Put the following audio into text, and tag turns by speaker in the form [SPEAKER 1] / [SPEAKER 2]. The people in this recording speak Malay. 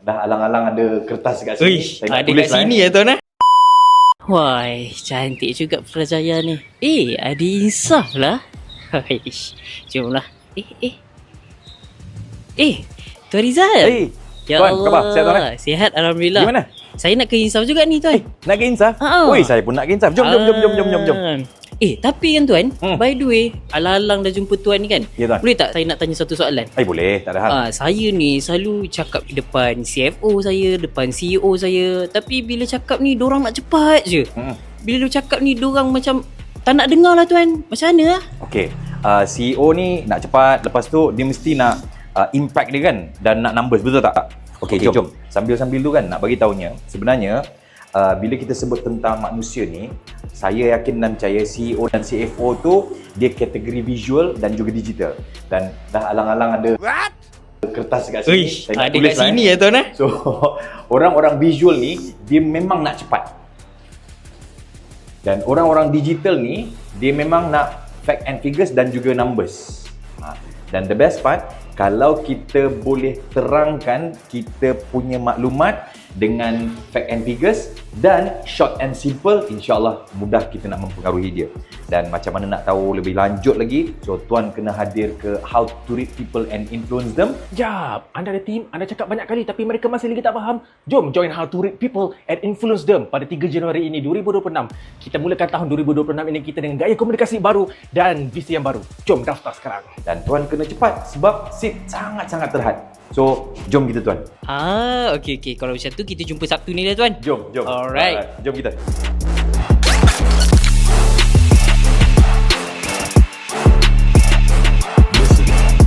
[SPEAKER 1] dah alang-alang ada kertas kat sini.
[SPEAKER 2] Uish, ada kat sini ya tuan. Wah, cantik juga Putrajaya ni. Ada insaf lah. Jomlah. Tuan Rizal. Ya
[SPEAKER 1] Tuan,
[SPEAKER 2] Allah.
[SPEAKER 1] khabar? Sihat tuan?
[SPEAKER 2] Sihat, Alhamdulillah.
[SPEAKER 1] Gimana?
[SPEAKER 2] Saya nak ke insaf juga ni tuan.
[SPEAKER 1] Nak ke insaf? Oi, saya pun nak ke insaf. Jom.
[SPEAKER 2] Tapi kan tuan, by the way, alang-alang dah jumpa tuan ni kan?
[SPEAKER 1] Ya, tuan.
[SPEAKER 2] Boleh tak saya nak tanya satu soalan?
[SPEAKER 1] Boleh, tak ada hal.
[SPEAKER 2] Saya ni selalu cakap di depan CFO saya, depan CEO saya. Tapi bila cakap ni, dorang nak cepat je. Bila dia cakap ni, dorang macam tak nak dengar lah tuan. Macam mana lah?
[SPEAKER 1] Okey, CEO ni nak cepat. Lepas tu, dia mesti nak impact dia kan. Dan nak numbers, betul tak? Okey, jom. Sambil-sambil tu kan, nak bagi tahunya. Sebenarnya, bila kita sebut tentang manusia ni, saya yakin dan percaya CEO dan CFO tu dia kategori visual dan juga digital. Dan dah alang-alang ada kertas kat sini.
[SPEAKER 2] Uish, ada kat sini ya tuan.
[SPEAKER 1] So, orang-orang visual ni dia memang nak cepat. Dan orang-orang digital ni dia memang nak fact and figures dan juga numbers. Dan the best part, kalau kita boleh terangkan kita punya maklumat dengan fact and figures dan short and simple, insyaAllah mudah kita nak mempengaruhi dia. Dan macam mana nak tahu lebih lanjut lagi, so tuan kena hadir ke How to Read People and Influence Them.
[SPEAKER 3] Jap, anda ada tim, anda cakap banyak kali tapi mereka masih lagi tak faham. Jom join How to Read People and Influence Them pada 3 Januari ini 2026. Kita mulakan tahun 2026 ini kita dengan gaya komunikasi baru dan visi yang baru. Jom daftar sekarang.
[SPEAKER 1] Dan tuan kena cepat sebab seat sangat-sangat terhad. So, jom kita tuan.
[SPEAKER 2] Okey. Kalau macam tu kita jumpa Sabtu ni dah tuan.
[SPEAKER 1] Jom.
[SPEAKER 2] Alright.
[SPEAKER 1] Jom kita.